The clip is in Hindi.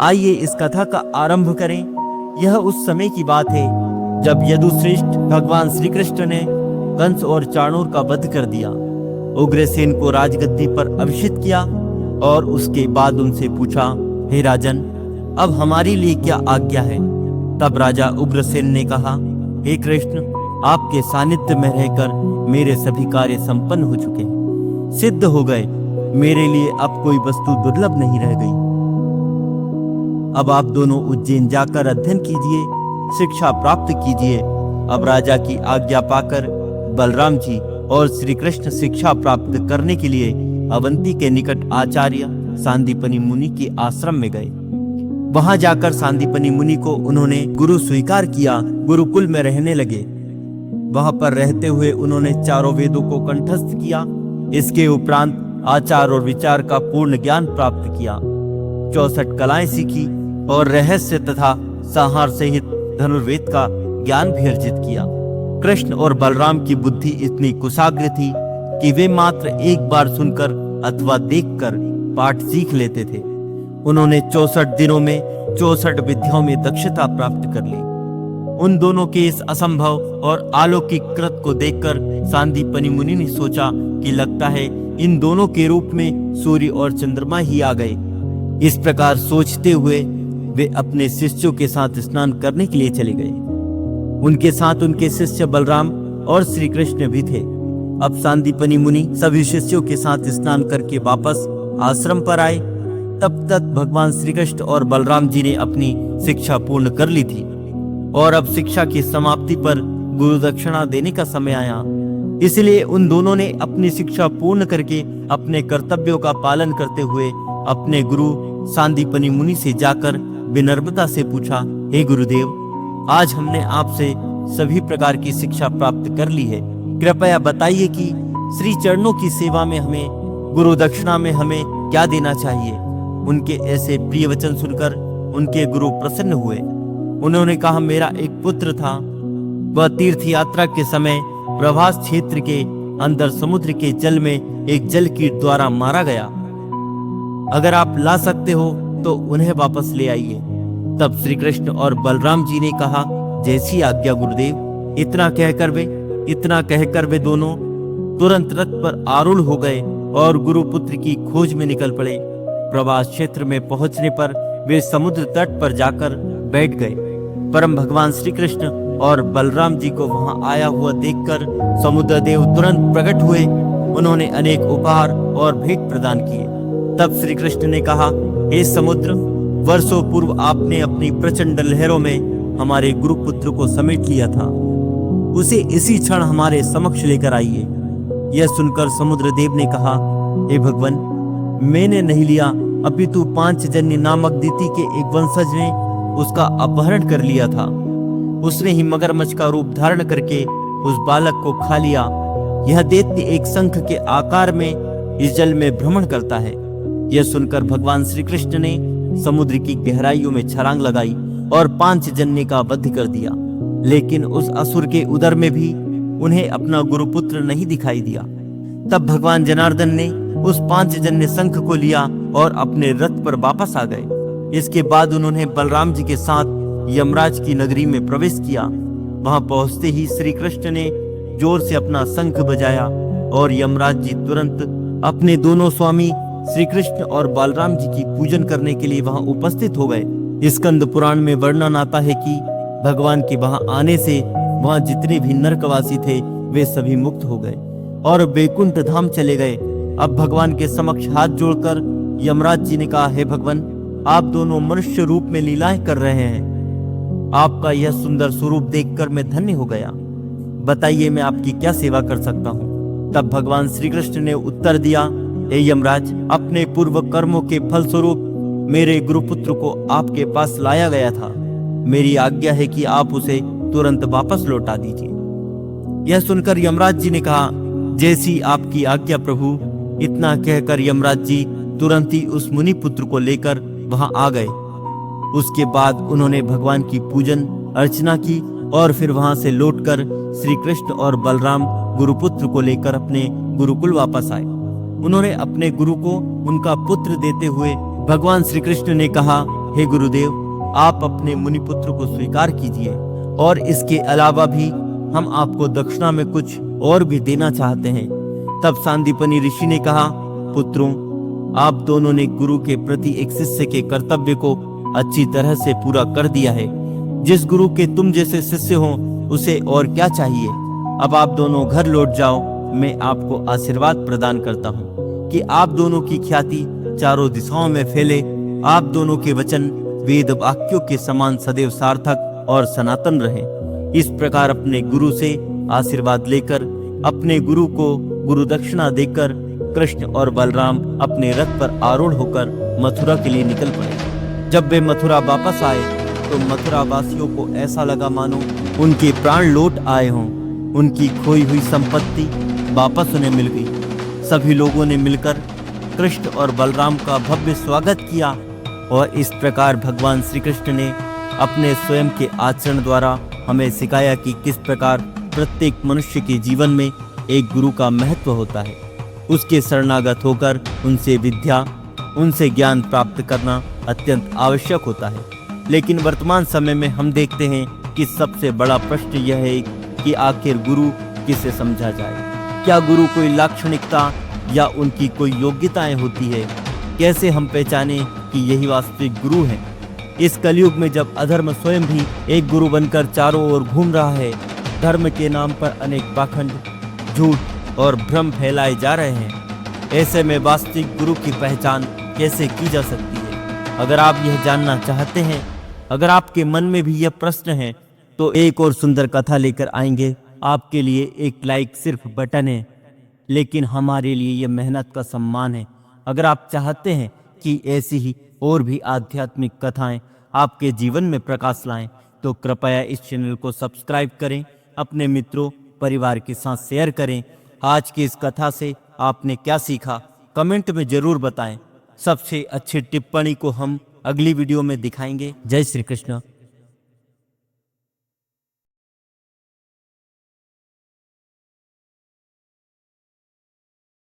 आइए इस कथा का आरंभ करें। यह उस समय की बात है जब यदुश्रेष्ठ भगवान श्री कृष्ण ने कंस और चाणूर का वध कर दिया, उग्रसेन को राजगद्दी पर अभिषिक्त किया और उसके बाद उनसे पूछा, हे राजन, अब हमारे लिए क्या आज्ञा है। तब राजा उग्रसेन ने कहा, हे कृष्ण, आपके सानिध्य में रहकर मेरे सभी कार्य संपन्न हो चुके, सिद्ध हो गए। मेरे लिए अब कोई वस्तु दुर्लभ नहीं रह गई। अब आप दोनों उज्जैन जाकर अध्ययन कीजिए, शिक्षा प्राप्त कीजिए। अब राजा की आज्ञा पाकर बलराम जी और श्री कृष्ण शिक्षा प्राप्त करने के लिए अवंती के निकट आचार्य सांदीपनि मुनि के आश्रम में गए। वहां जाकर सांदीपनि मुनि को उन्होंने गुरु स्वीकार किया, गुरुकुल में रहने लगे। वहां पर रहते हुए उन्होंने चारों वेदों को कंठस्थ किया। इसके उपरांत आचार और विचार का पूर्ण ज्ञान प्राप्त किया, 64 कलाएं सीखी और रहस्य तथा संहार सहित धनुर्वेद का ज्ञान भी अर्जित किया। कृष्ण और बलराम की बुद्धि इतनी कुशाग्र थी कि वे मात्र एक बार सुनकर अथवा देखकर पाठ सीख लेते थे। उन्होंने 64 दिनों में 64 विद्याओं में दक्षता प्राप्त कर ली। उन दोनों के इस असंभव और अलौकिक कृत को देखकर सांदीपनि मुनि ने सोचा कि लगता है इन दोनों के रूप में सूर्य और चंद्रमा ही आ गए। इस प्रकार सोचते हुए वे अपने शिष्यों के साथ स्नान करने के लिए चले गए। उनके साथ उनके शिष्य बलराम और श्री कृष्ण भी थे। अब सांदीपनि मुनि सभी शिष्यों के साथ स्नान करके वापस आश्रम पर आए। तब तक भगवान श्री कृष्ण और बलराम जी ने अपनी शिक्षा पूर्ण कर ली थी और अब शिक्षा की समाप्ति पर गुरु दक्षिणा देने का समय आया। इसलिए उन दोनों ने अपनी शिक्षा पूर्ण करके अपने कर्तव्यों का पालन करते हुए अपने गुरु सांदीपनि मुनि से जाकर विनम्रता से पूछा, हे गुरुदेव, आज हमने आपसे सभी प्रकार की शिक्षा प्राप्त कर ली है। कृपया बताइए कि श्री चरणों की सेवा में हमें, गुरु दक्षिणा में हमें क्या देना चाहिए। उनके ऐसे प्रिय वचन सुनकर उनके गुरु प्रसन्न हुए। उन्होंने कहा, मेरा एक पुत्र था, वह तीर्थ यात्रा के समय प्रभास क्षेत्र के अंदर समुद्र के जल में एक जल कीट द्वारा मारा गया। अगर आप ला सकते हो तो उन्हें वापस ले आइए। तब श्री कृष्ण और बलराम जी ने कहा, जैसी आज्ञा गुरुदेव। इतना कहकर वे दोनों तुरंत रथ पर आरूढ़ हो गए और गुरुपुत्र की खोज में निकल पड़े। प्रभास क्षेत्र में पहुंचने पर वे समुद्र तट पर जाकर बैठ गए। परम भगवान श्री कृष्ण और बलराम जी को वहां आया हुआ देखकर समुद्रदेव तुरंत प्रकट हुए। उन्होंने अनेक उपहार और भेंट प्रदान किए। तब श्री कृष्ण ने कहा, हे समुद्र, वर्षों पूर्व आपने अपनी प्रचंड लहरों में हमारे गुरुपुत्र को समेट लिया था, उसे इसी क्षण हमारे समक्ष लेकर आइए। यह सुनकर समुद्रदेव ने कहा, हे भगवान, मैंने नहीं लिया, अपितु पांचजन्य नामक दीति के एक वंशज ने उसका अपहरण कर लिया था। उसने ही मगरमच्छ का रूप धारण करके उस बालक को खा लिया। यह दैत्य एक शंख के आकार में इस जल में भ्रमण करता है। यह सुनकर भगवान श्री कृष्ण ने समुद्र की गहराइयों में छलांग लगाई और पांचजन्य का वध कर दिया। लेकिन उस असुर के उदर में भी उन्हें अपना गुरुपुत्र नहीं दिखाई दिया। तब भगवान जनार्दन ने उस पांचजन्य शंख को लिया और अपने रथ पर वापस आ गए। इसके बाद उन्होंने बलराम जी के साथ यमराज की नगरी में प्रवेश किया। वहां पहुंचते ही श्री कृष्ण ने जोर से अपना शंख बजाया और यमराज जी तुरंत अपने दोनों स्वामी श्री कृष्ण और बलराम जी की पूजन करने के लिए वहां उपस्थित हो गए। स्कंद पुराण में वर्णन आता है कि भगवान के वहां आने से वहां जितने भी नरकवासी थे वे सभी मुक्त हो गए और वैकुंठ धाम चले गए। अब भगवान के समक्ष हाथ जोड़कर यमराज जी ने कहा, हे भगवान, आप दोनों मनुष्य रूप में लीलाएं कर रहे हैं। आपका यह सुंदर स्वरूप देखकर मैं धन्य हो गया। बताइए मैं आपकी क्या सेवा कर सकता हूँ। तब भगवान श्री कृष्ण ने उत्तर दिया, हे यमराज, अपने पूर्व कर्मों के फलस्वरूप मेरे गुरुपुत्र को आपके पास लाया गया था। मेरी आज्ञा है कि आप उसे तुरंत वापस लौटा दीजिए। यह सुनकर यमराज जी ने कहा, जैसी आपकी आज्ञा प्रभु। इतना कहकर यमराज जी तुरंत ही उस मुनि पुत्र को लेकर वहां आ गए। उसके बाद उन्होंने भगवान की पूजन अर्चना की और फिर वहां से लौटकर श्री कृष्ण और बलराम गुरुपुत्र को लेकर अपने गुरुकुल वापस आए। उन्होंने अपने गुरु को उनका पुत्र देते हुए भगवान श्री कृष्ण ने कहा, हे गुरुदेव, आप अपने मुनिपुत्र को स्वीकार कीजिए और इसके अलावा भी हम आपको दक्षिणा में कुछ और भी देना चाहते हैं। तब सांदीपनि ऋषि ने कहा, पुत्रों, आप दोनों ने गुरु के प्रति एक शिष्य के कर्तव्य को अच्छी तरह से पूरा कर दिया है। जिस गुरु के तुम जैसे शिष्य हो उसे और क्या चाहिए। अब आप दोनों घर लौट जाओ। मैं आपको आशीर्वाद प्रदान करता हूँ कि आप दोनों की ख्याति चारों दिशाओं में फैले। आप दोनों के वचन वेद वाक्यों के समान सदैव सार्थक और सनातन रहे। इस प्रकार अपने गुरु से आशीर्वाद लेकर अपने गुरु को गुरु दक्षिणा देकर कृष्ण और बलराम अपने रथ पर आरूढ़ होकर मथुरा के लिए निकल पड़े। जब वे मथुरा वापस आए तो मथुरा वासियों को ऐसा लगा मानो उनके प्राण लौट आए हों। उनकी खोई हुई संपत्ति वापस उन्हें मिल गई। सभी लोगों ने मिलकर कृष्ण और बलराम का भव्य स्वागत किया और इस प्रकार भगवान श्री कृष्ण ने अपने स्वयं के आचरण द्वारा हमें सिखाया कि किस प्रकार प्रत्येक मनुष्य के जीवन में एक गुरु का महत्व होता है। उसके शरणागत होकर उनसे विद्या, उनसे ज्ञान प्राप्त करना अत्यंत आवश्यक होता है। लेकिन वर्तमान समय में हम देखते हैं कि सबसे बड़ा प्रश्न यह है कि आखिर गुरु किसे समझा जाए। क्या गुरु कोई लाक्षणिकता या उनकी कोई योग्यताएं होती है। कैसे हम पहचानें कि यही वास्तविक गुरु हैं। इस कलयुग में जब अधर्म स्वयं भी एक गुरु बनकर चारों ओर घूम रहा है, धर्म के नाम पर अनेक पाखंड, झूठ और भ्रम फैलाए जा रहे हैं, ऐसे में वास्तविक गुरु की पहचान कैसे की जा सकती है। अगर आप यह जानना चाहते हैं, अगर आपके मन में भी यह प्रश्न है, तो एक और सुंदर कथा लेकर आएंगे। आपके लिए एक लाइक सिर्फ बटन है, लेकिन हमारे लिए यह मेहनत का सम्मान है। अगर आप चाहते हैं कि ऐसी ही और भी आध्यात्मिक कथाएं आपके जीवन में प्रकाश लाएं, तो कृपया इस चैनल को सब्सक्राइब करें, अपने मित्रों परिवार के साथ शेयर करें। आज की इस कथा से आपने क्या सीखा, कमेंट में जरूर बताएं। सबसे अच्छी टिप्पणी को हम अगली वीडियो में दिखाएंगे। जय श्री कृष्ण।